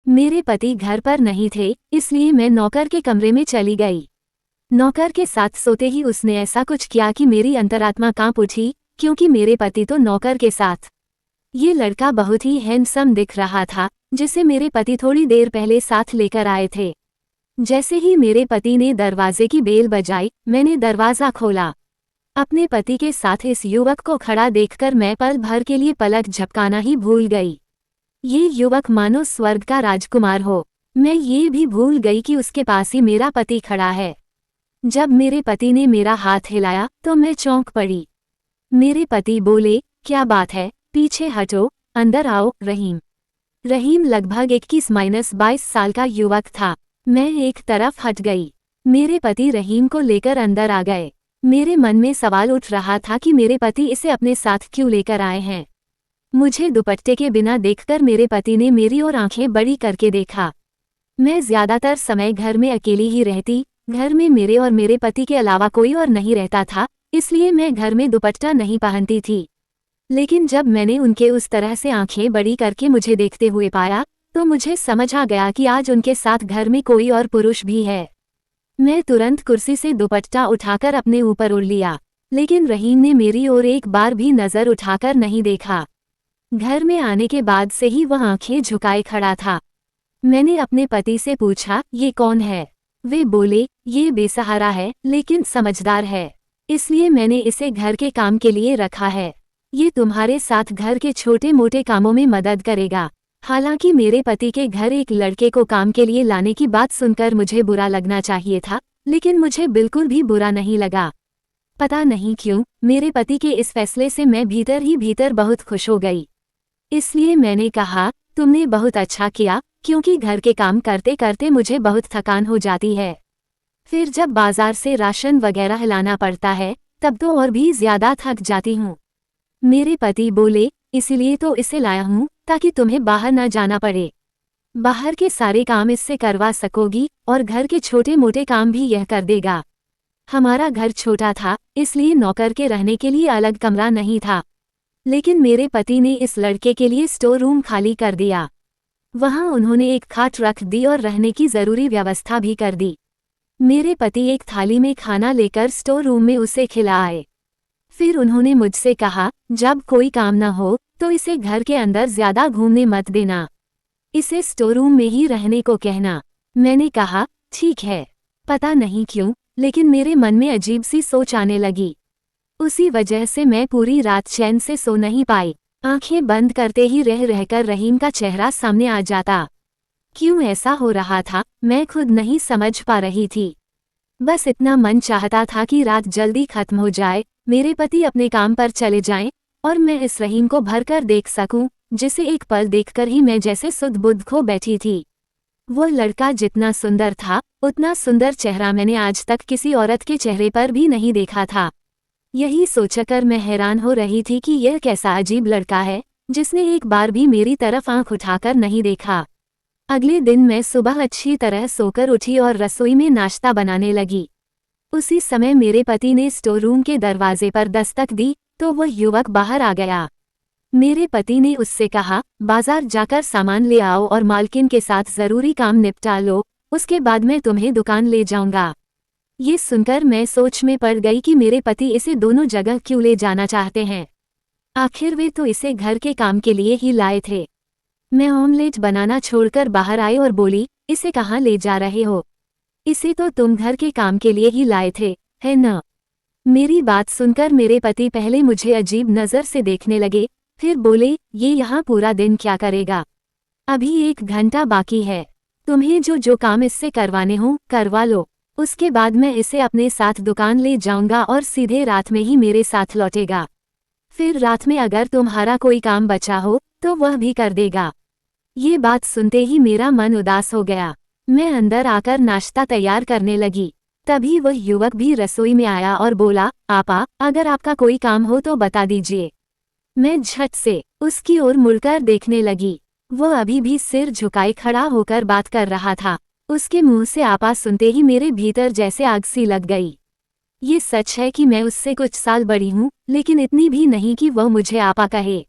मेरे पति घर पर नहीं थे, इसलिए मैं नौकर के कमरे में चली गई। नौकर के साथ सोते ही उसने ऐसा कुछ किया कि मेरी अंतरात्मा कांप उठी, क्योंकि मेरे पति तो नौकर के साथ। ये लड़का बहुत ही हैंडसम दिख रहा था, जिसे मेरे पति थोड़ी देर पहले साथ लेकर आए थे। जैसे ही मेरे पति ने दरवाजे की बेल बजाई, मैंने दरवाजा खोला। अपने पति के साथ इस युवक को खड़ा देखकर मैं पल भर के लिए पलक झपकाना ही भूल गई। ये युवक मानो स्वर्ग का राजकुमार हो। मैं ये भी भूल गई कि उसके पास ही मेरा पति खड़ा है। जब मेरे पति ने मेरा हाथ हिलाया तो मैं चौंक पड़ी। मेरे पति बोले, क्या बात है, पीछे हटो, अंदर आओ। रहीम लगभग 21-22 साल का युवक था। मैं एक तरफ हट गई। मेरे पति रहीम को लेकर अंदर आ गए। मेरे मन में सवाल उठ रहा था कि मेरे पति इसे अपने साथ क्यों लेकर आए हैं। मुझे दुपट्टे के बिना देखकर मेरे पति ने मेरी ओर आंखें बड़ी करके देखा। मैं ज्यादातर समय घर में अकेली ही रहती। घर में मेरे और मेरे पति के अलावा कोई और नहीं रहता था, इसलिए मैं घर में दुपट्टा नहीं पहनती थी। लेकिन जब मैंने उनके उस तरह से आंखें बड़ी करके मुझे देखते हुए पाया, तो मुझे समझ आ गया कि आज उनके साथ घर में कोई और पुरुष भी है। मैं तुरंत कुर्सी से दुपट्टा उठाकर अपने ऊपर ओढ़ लिया, लेकिन रहीम ने मेरी ओर एक बार भी नजर उठाकर नहीं देखा। घर में आने के बाद से ही वह आंखें झुकाए खड़ा था। मैंने अपने पति से पूछा, ये कौन है? वे बोले, ये बेसहारा है लेकिन समझदार है, इसलिए मैंने इसे घर के काम के लिए रखा है। ये तुम्हारे साथ घर के छोटे मोटे कामों में मदद करेगा। हालांकि मेरे पति के घर एक लड़के को काम के लिए लाने की बात सुनकर मुझे बुरा लगना चाहिए था, लेकिन मुझे बिल्कुल भी बुरा नहीं लगा। पता नहीं क्यों, मेरे पति के इस फैसले से मैं भीतर ही भीतर बहुत खुश हो गई। इसलिए मैंने कहा, तुमने बहुत अच्छा किया, क्योंकि घर के काम करते करते मुझे बहुत थकान हो जाती है। फिर जब बाजार से राशन वगैरह लाना पड़ता है, तब तो और भी ज्यादा थक जाती हूँ। मेरे पति बोले, इसलिए तो इसे लाया हूँ ताकि तुम्हें बाहर न जाना पड़े। बाहर के सारे काम इससे करवा सकोगी और घर के छोटे मोटे काम भी यह कर देगा। हमारा घर छोटा था, इसलिए नौकर के रहने के लिए अलग कमरा नहीं था, लेकिन मेरे पति ने इस लड़के के लिए स्टोर रूम खाली कर दिया। वहां उन्होंने एक खाट रख दी और रहने की जरूरी व्यवस्था भी कर दी। मेरे पति एक थाली में खाना लेकर स्टोर रूम में उसे खिलाए। फिर उन्होंने मुझसे कहा, जब कोई काम न हो तो इसे घर के अंदर ज्यादा घूमने मत देना, इसे स्टोर रूम में ही रहने को कहना। मैंने कहा, ठीक है। पता नहीं क्यों, लेकिन मेरे मन में अजीब सी सोच आने लगी। उसी वजह से मैं पूरी रात चैन से सो नहीं पाई। आंखें बंद करते ही रह रहकर रहीम का चेहरा सामने आ जाता। क्यों ऐसा हो रहा था, मैं खुद नहीं समझ पा रही थी। बस इतना मन चाहता था कि रात जल्दी खत्म हो जाए, मेरे पति अपने काम पर चले जाएं और मैं इस रहीम को भरकर देख सकूं, जिसे एक पल देखकर ही मैं जैसे सुध बुध खो बैठी थी। वो लड़का जितना सुंदर था, उतना सुंदर चेहरा मैंने आज तक किसी औरत के चेहरे पर भी नहीं देखा था। यही सोचकर मैं हैरान हो रही थी कि यह कैसा अजीब लड़का है, जिसने एक बार भी मेरी तरफ आंख उठाकर नहीं देखा। अगले दिन मैं सुबह अच्छी तरह सोकर उठी और रसोई में नाश्ता बनाने लगी। उसी समय मेरे पति ने स्टोर रूम के दरवाजे पर दस्तक दी तो वह युवक बाहर आ गया। मेरे पति ने उससे कहा, बाजार जाकर सामान ले आओ और मालकिन के साथ जरूरी काम निपटा लो, उसके बाद मैं तुम्हें दुकान ले जाऊंगा। ये सुनकर मैं सोच में पड़ गई कि मेरे पति इसे दोनों जगह क्यों ले जाना चाहते हैं। आखिर वे तो इसे घर के काम के लिए ही लाए थे। मैं ऑमलेट बनाना छोड़कर बाहर आई और बोली, इसे कहाँ ले जा रहे हो? इसे तो तुम घर के काम के लिए ही लाए थे, है न? मेरी बात सुनकर मेरे पति पहले मुझे अजीब नज़र से देखने लगे, फिर बोले, ये यहाँ पूरा दिन क्या करेगा? अभी 1 घंटा बाकी है, तुम्हें जो काम इससे करवाने हो करवा लो, उसके बाद मैं इसे अपने साथ दुकान ले जाऊंगा और सीधे रात में ही मेरे साथ लौटेगा। फिर रात में अगर तुम्हारा कोई काम बचा हो तो वह भी कर देगा। ये बात सुनते ही मेरा मन उदास हो गया। मैं अंदर आकर नाश्ता तैयार करने लगी। तभी वह युवक भी रसोई में आया और बोला, आपा, अगर आपका कोई काम हो तो बता दीजिए। मैं झट से उसकी ओर मुड़कर देखने लगी। वह अभी भी सिर झुकाए खड़ा होकर बात कर रहा था। उसके मुंह से आपा सुनते ही मेरे भीतर जैसे आग सी लग गई। ये सच है कि मैं उससे कुछ साल बड़ी हूँ, लेकिन इतनी भी नहीं कि वह मुझे आपा कहे।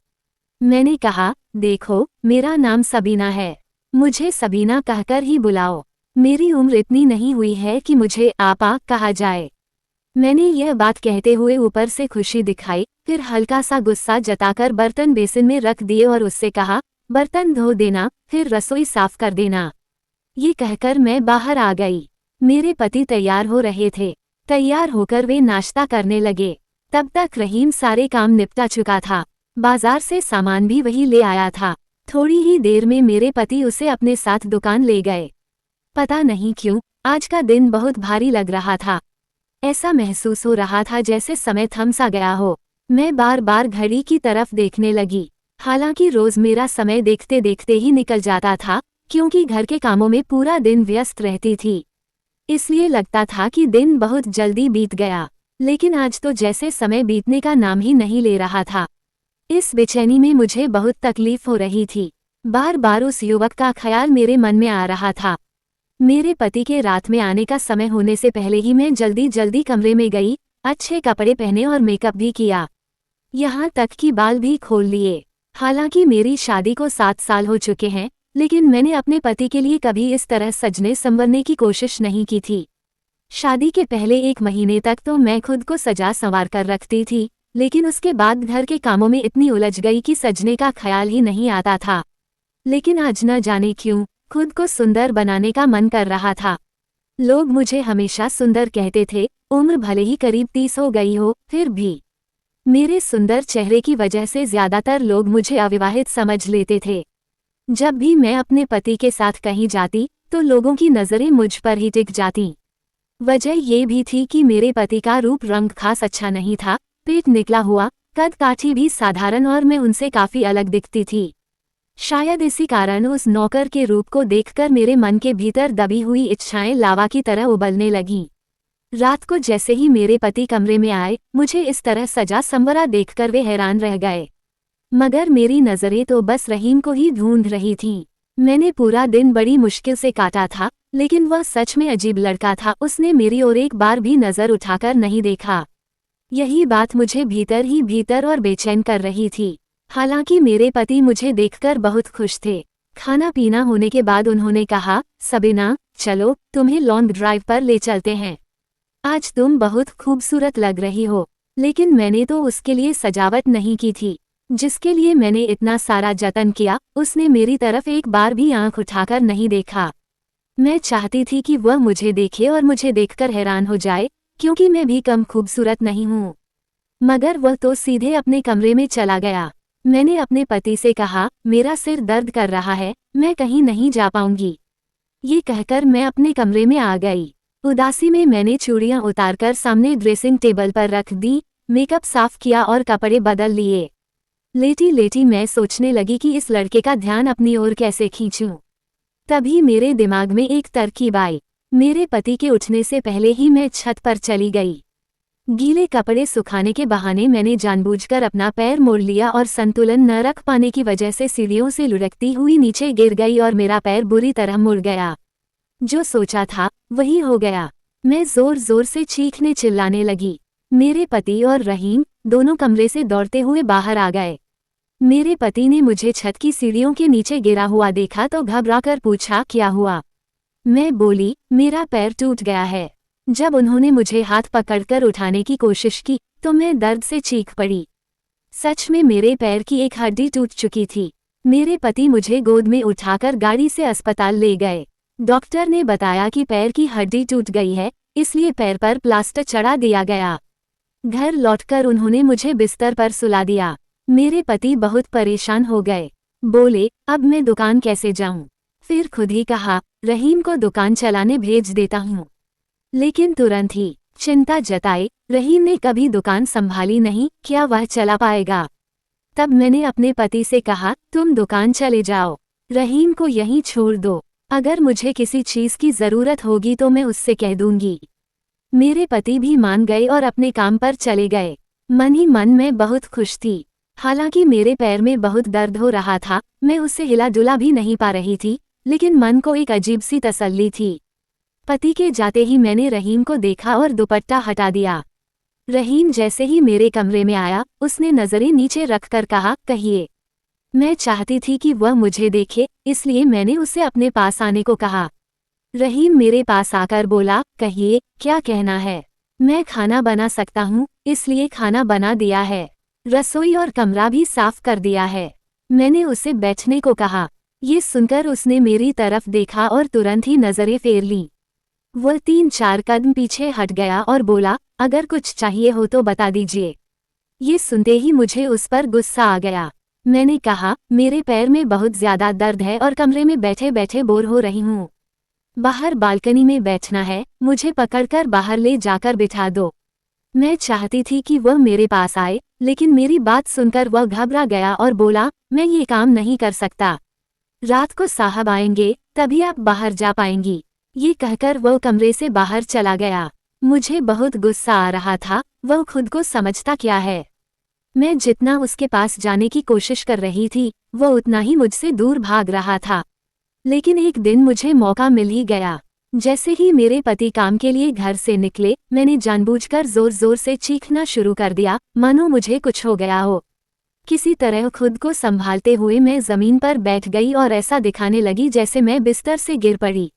मैंने कहा, देखो, मेरा नाम सबीना है। मुझे सबीना कहकर ही बुलाओ। मेरी उम्र इतनी नहीं हुई है कि मुझे आपा कहा जाए। मैंने यह बात कहते हुए ऊपर से खुशी दिखाई, फिर हल्का सा गुस्सा जताकर बर्तन बेसिन में रख दिए और उससे कहा, बर्तन धो देना, फिर रसोई साफ कर देना। ये कहकर मैं बाहर आ गई। मेरे पति तैयार हो रहे थे। तैयार होकर वे नाश्ता करने लगे। तब तक रहीम सारे काम निपटा चुका था। बाजार से सामान भी वही ले आया था। थोड़ी ही देर में मेरे पति उसे अपने साथ दुकान ले गए। पता नहीं क्यों, आज का दिन बहुत भारी लग रहा था। ऐसा महसूस हो रहा था जैसे समय थम सा गया हो। मैं बार बार घड़ी की तरफ देखने लगी। हालांकि रोज मेरा समय देखते देखते ही निकल जाता था, क्योंकि घर के कामों में पूरा दिन व्यस्त रहती थी। इसलिए लगता था कि दिन बहुत जल्दी बीत गया, लेकिन आज तो जैसे समय बीतने का नाम ही नहीं ले रहा था। इस बेचैनी में मुझे बहुत तकलीफ हो रही थी। बार बार उस युवक का ख्याल मेरे मन में आ रहा था। मेरे पति के रात में आने का समय होने से पहले ही मैं जल्दी जल्दी कमरे में गई, अच्छे कपड़े पहने और मेकअप भी किया। यहाँ तक कि बाल भी खोल लिए। हालांकि मेरी शादी को 7 साल हो चुके हैं, लेकिन मैंने अपने पति के लिए कभी इस तरह सजने संवरने की कोशिश नहीं की थी। शादी के पहले 1 महीने तक तो मैं खुद को सजा संवार कर रखती थी, लेकिन उसके बाद घर के कामों में इतनी उलझ गई कि सजने का ख्याल ही नहीं आता था। लेकिन आज न जाने क्यों खुद को सुंदर बनाने का मन कर रहा था। लोग मुझे हमेशा सुंदर कहते थे, उम्र भले ही करीब 30 हो गई हो, फिर भी मेरे सुंदर चेहरे की वजह से ज्यादातर लोग मुझे अविवाहित समझ लेते थे। जब भी मैं अपने पति के साथ कहीं जाती तो लोगों की नज़रें मुझ पर ही टिक जाती। वजह ये भी थी कि मेरे पति का रूप रंग खास अच्छा नहीं था, पेट निकला हुआ, कद काठी भी साधारण और मैं उनसे काफी अलग दिखती थी। शायद इसी कारण उस नौकर के रूप को देखकर मेरे मन के भीतर दबी हुई इच्छाएं लावा की तरह उबलने लगीं। रात को जैसे ही मेरे पति कमरे में आए, मुझे इस तरह सजा संवरा देखकर वे हैरान रह गए। मगर मेरी नज़रें तो बस रहीम को ही ढूंढ रही थीं। मैंने पूरा दिन बड़ी मुश्किल से काटा था, लेकिन वह सच में अजीब लड़का था। उसने मेरी ओर एक बार भी नज़र उठाकर नहीं देखा। यही बात मुझे भीतर ही भीतर और बेचैन कर रही थी। हालांकि मेरे पति मुझे देखकर बहुत खुश थे। खाना पीना होने के बाद उन्होंने कहा, सबीना, चलो तुम्हें लॉन्ग ड्राइव पर ले चलते हैं। आज तुम बहुत खूबसूरत लग रही हो। लेकिन मैंने तो उसके लिए सजावट नहीं की थी, जिसके लिए मैंने इतना सारा जतन किया। उसने मेरी तरफ एक बार भी आंख उठाकर नहीं देखा। मैं चाहती थी कि वह मुझे देखे और मुझे देखकर हैरान हो जाए, क्योंकि मैं भी कम खूबसूरत नहीं हूँ। मगर वह तो सीधे अपने कमरे में चला गया। मैंने अपने पति से कहा, मेरा सिर दर्द कर रहा है, मैं कहीं नहीं जा पाऊंगी। ये कहकर मैं अपने कमरे में आ गई। उदासी में मैंने चूड़ियां उतारकर सामने ड्रेसिंग टेबल पर रख दी, मेकअप साफ किया और कपड़े बदल लिए। लेटी लेटी मैं सोचने लगी कि इस लड़के का ध्यान अपनी ओर कैसे खींचूं। तभी मेरे दिमाग में एक तरकीब आई। मेरे पति के उठने से पहले ही मैं छत पर चली गई। गीले कपड़े सुखाने के बहाने मैंने जानबूझकर अपना पैर मोड़ लिया और संतुलन न रख पाने की वजह से सीढ़ियों से लुढ़कती हुई नीचे गिर गई और मेरा पैर बुरी तरह मुड़ गया। जो सोचा था वही हो गया। मैं जोर जोर से चीखने चिल्लाने लगी। मेरे पति और रहीम दोनों कमरे से दौड़ते हुए बाहर आ गए। मेरे पति ने मुझे छत की सीढ़ियों के नीचे गिरा हुआ देखा तो घबराकर पूछा, क्या हुआ? मैं बोली, मेरा पैर टूट गया है। जब उन्होंने मुझे हाथ पकड़कर उठाने की कोशिश की तो मैं दर्द से चीख पड़ी। सच में मेरे पैर की एक हड्डी टूट चुकी थी। मेरे पति मुझे गोद में उठाकर गाड़ी से अस्पताल ले गए। डॉक्टर ने बताया कि पैर की हड्डी टूट गई है, इसलिए पैर पर प्लास्टर चढ़ा दिया गया। घर लौटकर उन्होंने मुझे बिस्तर पर सुला दिया। मेरे पति बहुत परेशान हो गए। बोले, अब मैं दुकान कैसे जाऊं? फिर खुद ही कहा, रहीम को दुकान चलाने भेज देता हूं। लेकिन तुरंत ही चिंता जताई, रहीम ने कभी दुकान संभाली नहीं, क्या वह चला पाएगा? तब मैंने अपने पति से कहा, तुम दुकान चले जाओ, रहीम को यहीं छोड़ दो। अगर मुझे किसी चीज की जरूरत होगी तो मैं उससे कह दूंगी। मेरे पति भी मान गए और अपने काम पर चले गए। मन ही मन में बहुत खुश थी। हालांकि मेरे पैर में बहुत दर्द हो रहा था, मैं उससे हिला डुला भी नहीं पा रही थी, लेकिन मन को एक अजीब सी तसल्ली थी। पति के जाते ही मैंने रहीम को देखा और दुपट्टा हटा दिया। रहीम जैसे ही मेरे कमरे में आया, उसने नजरें नीचे रखकर कहा, कहिए। मैं चाहती थी कि वह मुझे देखे, इसलिए मैंने उसे अपने पास आने को कहा। रहीम मेरे पास आकर बोला, कहिए, क्या कहना है? मैं खाना बना सकता हूँ, इसलिए खाना बना दिया है। रसोई और कमरा भी साफ कर दिया है। मैंने उसे बैठने को कहा। ये सुनकर उसने मेरी तरफ देखा और तुरंत ही नजरें फेर लीं। वह 3-4 कदम पीछे हट गया और बोला, अगर कुछ चाहिए हो तो बता दीजिए। ये सुनते ही मुझे उस पर गुस्सा आ गया। मैंने कहा, मेरे पैर में बहुत ज्यादा दर्द है और कमरे में बैठे बैठे बोर हो रही हूँ। बाहर बालकनी में बैठना है, मुझे पकड़कर बाहर ले जाकर बिठा दो। मैं चाहती थी कि वह मेरे पास आए, लेकिन मेरी बात सुनकर वह घबरा गया और बोला, मैं ये काम नहीं कर सकता। रात को साहब आएंगे, तभी आप बाहर जा पाएंगी। ये कहकर वह कमरे से बाहर चला गया। मुझे बहुत गुस्सा आ रहा था, वह खुद को समझता क्या है। मैं जितना उसके पास जाने की कोशिश कर रही थी, वह उतना ही मुझसे दूर भाग रहा था। लेकिन एक दिन मुझे मौका मिल ही गया। जैसे ही मेरे पति काम के लिए घर से निकले, मैंने जानबूझकर जोर जोर से चीखना शुरू कर दिया, मानो मुझे कुछ हो गया हो। किसी तरह खुद को संभालते हुए मैं जमीन पर बैठ गई और ऐसा दिखाने लगी जैसे मैं बिस्तर से गिर पड़ी।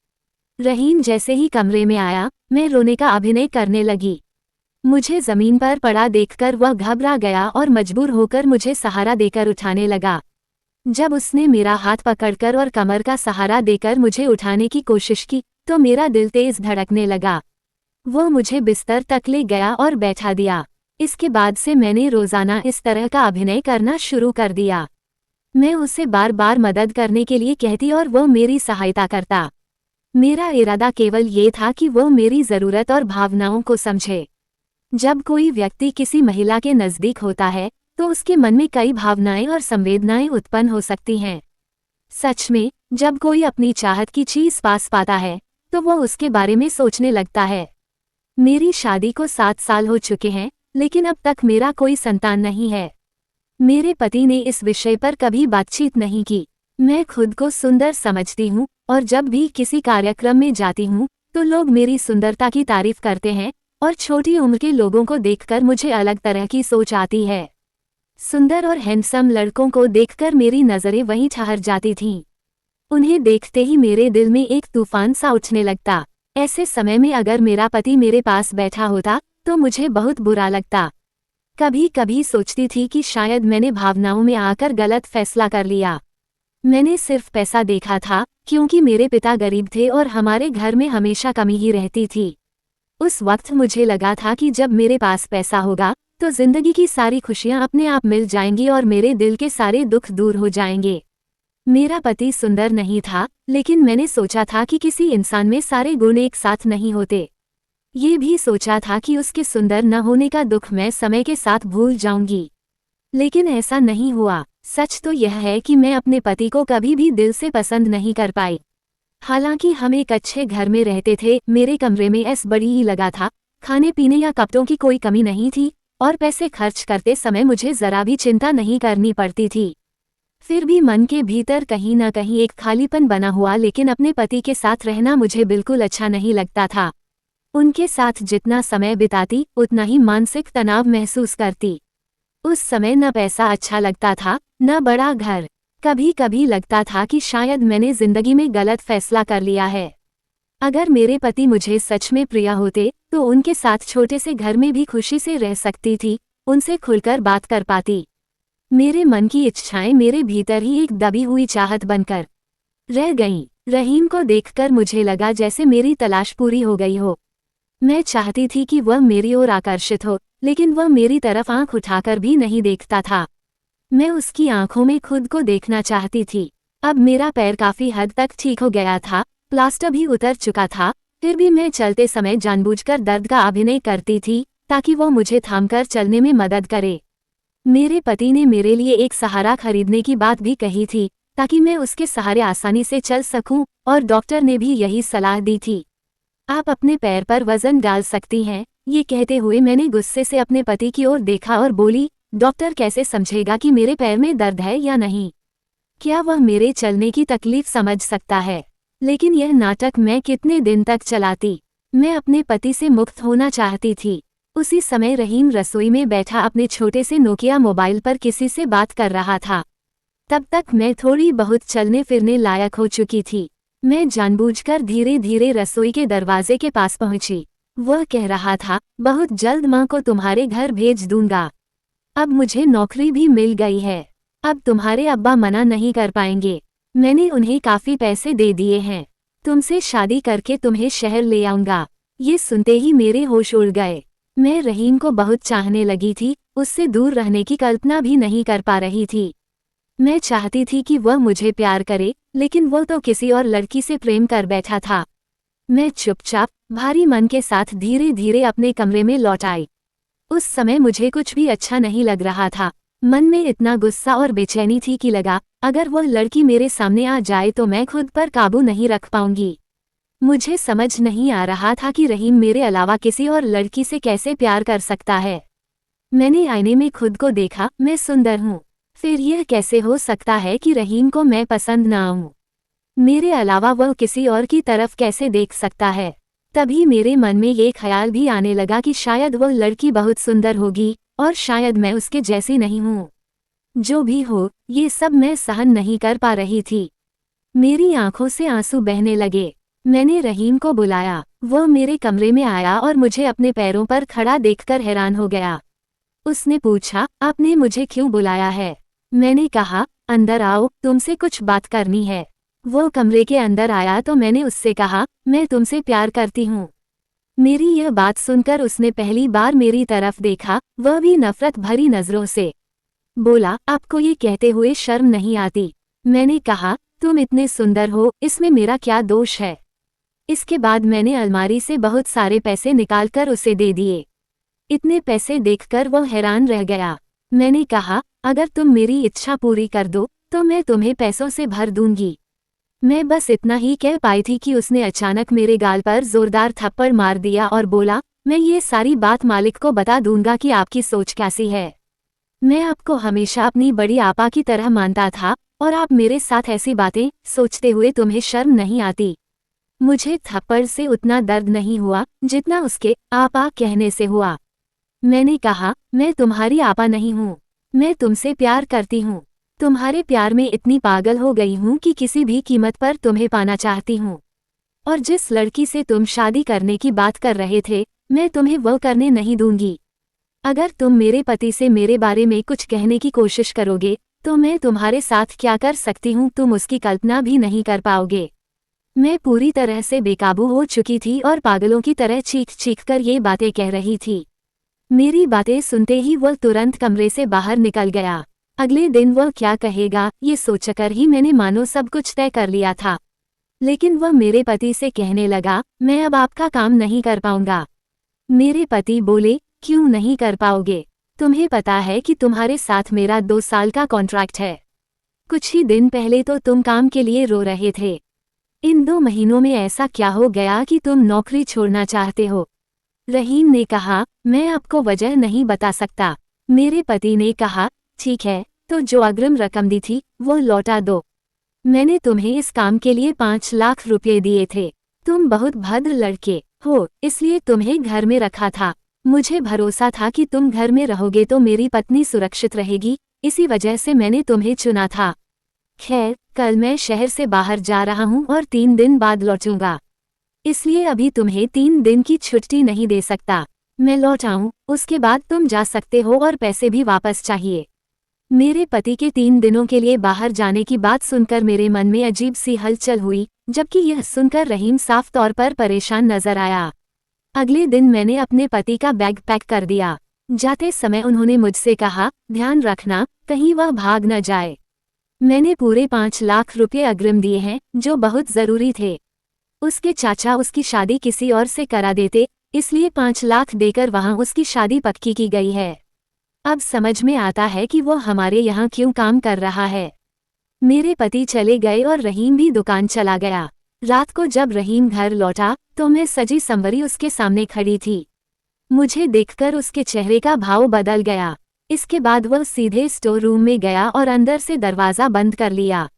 रहीम जैसे ही कमरे में आया, मैं रोने का अभिनय करने लगी। मुझे जमीन पर पड़ा देखकर वह घबरा गया और मजबूर होकर मुझे सहारा देकर उठाने लगा। जब उसने मेरा हाथ पकड़कर और कमर का सहारा देकर मुझे उठाने की कोशिश की, तो मेरा दिल तेज धड़कने लगा। वो मुझे बिस्तर तक ले गया और बैठा दिया। इसके बाद से मैंने रोजाना इस तरह का अभिनय करना शुरू कर दिया। मैं उसे बार बार मदद करने के लिए कहती और वो मेरी सहायता करता। मेरा इरादा केवल ये था कि वो मेरी जरूरत और भावनाओं को समझे। जब कोई व्यक्ति किसी महिला के नजदीक होता है, तो उसके मन में कई भावनाएं और संवेदनाएं उत्पन्न हो सकती हैं। सच में, जब कोई अपनी चाहत की चीज पास पाता है, तो वो उसके बारे में सोचने लगता है। मेरी शादी को 7 साल हो चुके हैं, लेकिन अब तक मेरा कोई संतान नहीं है। मेरे पति ने इस विषय पर कभी बातचीत नहीं की। मैं खुद को सुंदर समझती हूँ और जब भी किसी कार्यक्रम में जाती हूँ, तो लोग मेरी सुंदरता की तारीफ करते हैं और छोटी उम्र के लोगों को देखकर मुझे अलग तरह की सोच आती है। सुंदर और हैंडसम लड़कों को देखकर मेरी नजरें वहीं ठहर जाती थीं। उन्हें देखते ही मेरे दिल में एक तूफान सा उठने लगता। ऐसे समय में अगर मेरा पति मेरे पास बैठा होता, तो मुझे बहुत बुरा लगता। कभी कभी सोचती थी कि शायद मैंने भावनाओं में आकर गलत फैसला कर लिया। मैंने सिर्फ पैसा देखा था, क्योंकि मेरे पिता गरीब थे और हमारे घर में हमेशा कमी ही रहती थी। उस वक्त मुझे लगा था कि जब मेरे पास पैसा होगा, तो जिंदगी की सारी खुशियां अपने आप मिल जाएंगी और मेरे दिल के सारे दुख दूर हो जाएंगे। मेरा पति सुंदर नहीं था, लेकिन मैंने सोचा था कि किसी इंसान में सारे गुण एक साथ नहीं होते। ये भी सोचा था कि उसके सुंदर न होने का दुख मैं समय के साथ भूल जाऊंगी। लेकिन ऐसा नहीं हुआ। सच तो यह है कि मैं अपने पति को कभी भी दिल से पसंद नहीं कर पाई। हालांकि हम एक अच्छे घर में रहते थे, मेरे कमरे में एस बड़ी ही लगा था, खाने पीने या कपड़ों की कोई कमी नहीं थी और पैसे खर्च करते समय मुझे जरा भी चिंता नहीं करनी पड़ती थी। फिर भी मन के भीतर कहीं न कहीं एक खालीपन बना हुआ, लेकिन अपने पति के साथ रहना मुझे बिल्कुल अच्छा नहीं लगता था। उनके साथ जितना समय बिताती, उतना ही मानसिक तनाव महसूस करती। उस समय न पैसा अच्छा लगता था, न बड़ा घर। कभी कभी लगता था कि शायद मैंने जिंदगी में गलत फैसला कर लिया है। अगर मेरे पति मुझे सच में प्रिय होते, तो उनके साथ छोटे से घर में भी खुशी से रह सकती थी, उनसे खुलकर बात कर पाती। मेरे मन की इच्छाएं मेरे भीतर ही एक दबी हुई चाहत बनकर रह गईं। रहीम को देखकर मुझे लगा जैसे मेरी तलाश पूरी हो गई हो। मैं चाहती थी कि वह मेरी ओर आकर्षित हो, लेकिन वह मेरी तरफ आंख उठाकर भी नहीं देखता था। मैं उसकी आंखों में खुद को देखना चाहती थी। अब मेरा पैर काफी हद तक ठीक हो गया था, प्लास्टर भी उतर चुका था, फिर भी मैं चलते समय जानबूझकर दर्द का अभिनय करती थी, ताकि वो मुझे थामकर चलने में मदद करे। मेरे पति ने मेरे लिए एक सहारा खरीदने की बात भी कही थी, ताकि मैं उसके सहारे आसानी से चल सकूं, और डॉक्टर ने भी यही सलाह दी थी। आप अपने पैर पर वजन डाल सकती हैं। ये कहते हुए मैंने गुस्से से अपने पति की ओर देखा और बोली, डॉक्टर कैसे समझेगा कि मेरे पैर में दर्द है या नहीं? क्या वह मेरे चलने की तकलीफ समझ सकता है? लेकिन यह नाटक मैं कितने दिन तक चलाती? मैं अपने पति से मुक्त होना चाहती थी। उसी समय रहीम रसोई में बैठा अपने छोटे से नोकिया मोबाइल पर किसी से बात कर रहा था। तब तक मैं थोड़ी बहुत चलने फिरने लायक हो चुकी थी। मैं जानबूझकर धीरे धीरे रसोई के दरवाजे के पास पहुंची। वह कह रहा था, बहुत जल्द माँ को तुम्हारे घर भेज दूंगा। अब मुझे नौकरी भी मिल गई है। अब तुम्हारे अब्बा मना नहीं कर पाएंगे। मैंने उन्हें काफी पैसे दे दिए हैं। तुमसे शादी करके तुम्हें शहर ले आऊंगा। ये सुनते ही मेरे होश उड़ गए। मैं रहीम को बहुत चाहने लगी थी, उससे दूर रहने की कल्पना भी नहीं कर पा रही थी। मैं चाहती थी कि वह मुझे प्यार करे, लेकिन वह तो किसी और लड़की से प्रेम कर बैठा था। मैं चुपचाप भारी मन के साथ धीरे धीरे अपने कमरे में लौट आई। उस समय मुझे कुछ भी अच्छा नहीं लग रहा था। मन में इतना गुस्सा और बेचैनी थी कि लगा, अगर वह लड़की मेरे सामने आ जाए तो मैं खुद पर काबू नहीं रख पाऊंगी। मुझे समझ नहीं आ रहा था कि रहीम मेरे अलावा किसी और लड़की से कैसे प्यार कर सकता है। मैंने आईने में खुद को देखा, मैं सुंदर हूँ। फिर यह कैसे हो सकता है कि रहीम को मैं पसंद ना आऊं? मेरे अलावा वह किसी और की तरफ कैसे देख सकता है? तभी मेरे मन में ये ख्याल भी आने लगा कि शायद वह लड़की बहुत सुंदर होगी और शायद मैं उसके जैसी नहीं हूँ। जो भी हो, ये सब मैं सहन नहीं कर पा रही थी। मेरी आंखों से आंसू बहने लगे। मैंने रहीम को बुलाया। वह मेरे कमरे में आया और मुझे अपने पैरों पर खड़ा देखकर हैरान हो गया। उसने पूछा, आपने मुझे क्यों बुलाया है? मैंने कहा, अंदर आओ, तुमसे कुछ बात करनी है। वो कमरे के अंदर आया तो मैंने उससे कहा, मैं तुमसे प्यार करती हूँ। मेरी यह बात सुनकर उसने पहली बार मेरी तरफ देखा, वह भी नफरत भरी नजरों से। बोला, आपको ये कहते हुए शर्म नहीं आती? मैंने कहा, तुम इतने सुंदर हो, इसमें मेरा क्या दोष है? इसके बाद मैंने अलमारी से बहुत सारे पैसे निकालकर उसे दे दिए। इतने पैसे देखकर वह हैरान रह गया। मैंने कहा, अगर तुम मेरी इच्छा पूरी कर दो तो मैं तुम्हें पैसों से भर दूंगी। मैं बस इतना ही कह पाई थी कि उसने अचानक मेरे गाल पर जोरदार थप्पड़ मार दिया और बोला, मैं ये सारी बात मालिक को बता दूंगा कि आपकी सोच कैसी है। मैं आपको हमेशा अपनी बड़ी आपा की तरह मानता था और आप मेरे साथ ऐसी बातें सोचते हुए तुम्हें शर्म नहीं आती? मुझे थप्पड़ से उतना दर्द नहीं हुआ जितना उसके आपा कहने से हुआ। मैंने कहा, मैं तुम्हारी आपा नहीं हूँ। मैं तुमसे प्यार करती हूँ। तुम्हारे प्यार में इतनी पागल हो गई हूँ कि किसी भी कीमत पर तुम्हें पाना चाहती हूँ। और जिस लड़की से तुम शादी करने की बात कर रहे थे, मैं तुम्हें वो करने नहीं दूंगी। अगर तुम मेरे पति से मेरे बारे में कुछ कहने की कोशिश करोगे तो मैं तुम्हारे साथ क्या कर सकती हूँ तुम उसकी कल्पना भी नहीं कर पाओगे। मैं पूरी तरह से बेकाबू हो चुकी थी और पागलों की तरह चीख चीख कर ये बातें कह रही थी। मेरी बातें सुनते ही वह तुरंत कमरे से बाहर निकल गया। अगले दिन वह क्या कहेगा ये सोचकर ही मैंने मानो सब कुछ तय कर लिया था। लेकिन वह मेरे पति से कहने लगा, मैं अब आपका काम नहीं कर पाऊंगा। मेरे पति बोले, क्यों नहीं कर पाओगे? तुम्हें पता है कि तुम्हारे साथ मेरा 2 साल का कॉन्ट्रैक्ट है। कुछ ही दिन पहले तो तुम काम के लिए रो रहे थे। इन 2 महीनों में ऐसा क्या हो गया कि तुम नौकरी छोड़ना चाहते हो? रहीम ने कहा, मैं आपको वजह नहीं बता सकता। मेरे पति ने कहा, ठीक है, तो जो अग्रिम रकम दी थी वो लौटा दो। मैंने तुम्हें इस काम के लिए 5 लाख रुपए दिए थे। तुम बहुत भद्र लड़के हो, इसलिए तुम्हें घर में रखा था। मुझे भरोसा था कि तुम घर में रहोगे तो मेरी पत्नी सुरक्षित रहेगी, इसी वजह से मैंने तुम्हें चुना था। खैर, कल मैं शहर से बाहर जा रहा हूँ और 3 दिन बाद लौटूंगा। इसलिए अभी तुम्हें 3 दिन की छुट्टी नहीं दे सकता। मैं लौट आऊं, उसके बाद तुम जा सकते हो और पैसे भी वापस चाहिए। मेरे पति के 3 दिनों के लिए बाहर जाने की बात सुनकर मेरे मन में अजीब सी हलचल हुई, जबकि यह सुनकर रहीम साफ तौर पर परेशान नजर आया। अगले दिन मैंने अपने पति का बैग पैक कर दिया। जाते समय उन्होंने मुझसे कहा, ध्यान रखना कहीं वह भाग न जाए। मैंने पूरे 5 लाख रुपए अग्रिम दिए हैं, जो बहुत जरूरी थे। उसके चाचा उसकी शादी किसी और से करा देते, इसलिए 5 लाख देकर वहां उसकी शादी पक्की की गई है। अब समझ में आता है कि वो हमारे यहाँ क्यों काम कर रहा है। मेरे पति चले गए और रहीम भी दुकान चला गया। रात को जब रहीम घर लौटा तो मैं सजी संवरी उसके सामने खड़ी थी। मुझे देखकर उसके चेहरे का भाव बदल गया। इसके बाद वह सीधे स्टोर रूम में गया और अंदर से दरवाज़ा बंद कर लिया।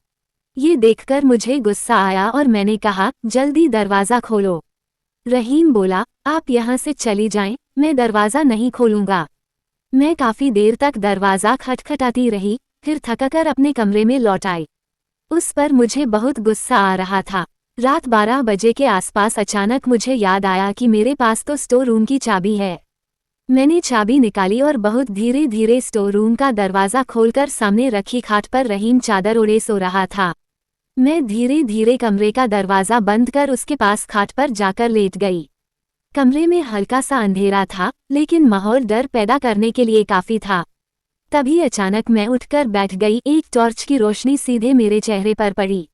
ये देखकर मुझे गुस्सा आया और मैंने कहा, जल्दी दरवाज़ा खोलो। रहीम बोला, आप यहाँ से चली जाएं, मैं दरवाज़ा नहीं खोलूंगा। मैं काफ़ी देर तक दरवाज़ा खटखटाती रही, फिर थकाकर अपने कमरे में लौट आई। उस पर मुझे बहुत गुस्सा आ रहा था। रात 12 बजे के आसपास अचानक मुझे याद आया कि मेरे पास तो स्टोर रूम की चाबी है। मैंने चाबी निकाली और बहुत धीरे धीरे स्टोर रूम का दरवाज़ा खोलकर सामने रखी खाट पर रहीम चादर ओढ़े सो रहा था। मैं धीरे धीरे कमरे का दरवाज़ा बंद कर उसके पास खाट पर जाकर लेट गई। कमरे में हल्का सा अंधेरा था, लेकिन माहौल डर पैदा करने के लिए काफ़ी था। तभी अचानक मैं उठकर बैठ गई। एक टॉर्च की रोशनी सीधे मेरे चेहरे पर पड़ी।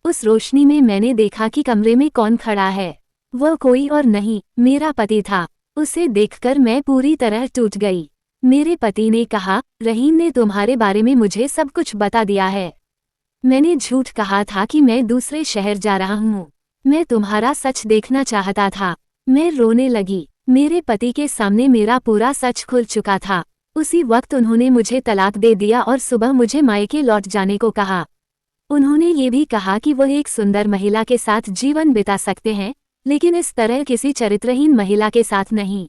उस रोशनी में मैंने देखा कि कमरे में कौन खड़ा है। वह कोई और नहीं, मेरा पति था। उसे देखकर मैं पूरी तरह टूट गई। मेरे पति ने कहा, रहीम ने तुम्हारे बारे में मुझे सब कुछ बता दिया है। मैंने झूठ कहा था कि मैं दूसरे शहर जा रहा हूँ। मैं तुम्हारा सच देखना चाहता था। मैं रोने लगी। मेरे पति के सामने मेरा पूरा सच खुल चुका था। उसी वक्त उन्होंने मुझे तलाक दे दिया और सुबह मुझे मायके लौट जाने को कहा। उन्होंने ये भी कहा कि वह एक सुंदर महिला के साथ जीवन बिता सकते हैं, लेकिन इस तरह किसी चरित्रहीन महिला के साथ नहीं।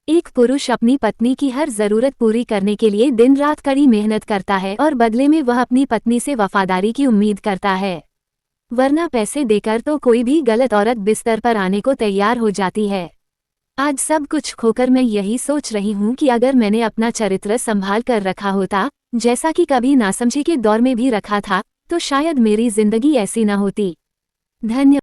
एक पुरुष अपनी पत्नी की हर जरूरत पूरी करने के लिए दिन रात कड़ी मेहनत करता है और बदले में वह अपनी पत्नी से वफादारी की उम्मीद करता है। वरना पैसे देकर तो कोई भी गलत औरत बिस्तर पर आने को तैयार हो जाती है। आज सब कुछ खोकर मैं यही सोच रही हूँ कि अगर मैंने अपना चरित्र संभाल कर रखा होता, जैसा कि कभी नासमझी के दौर में भी रखा था, तो शायद मेरी जिंदगी ऐसी न होती। धन्यवाद।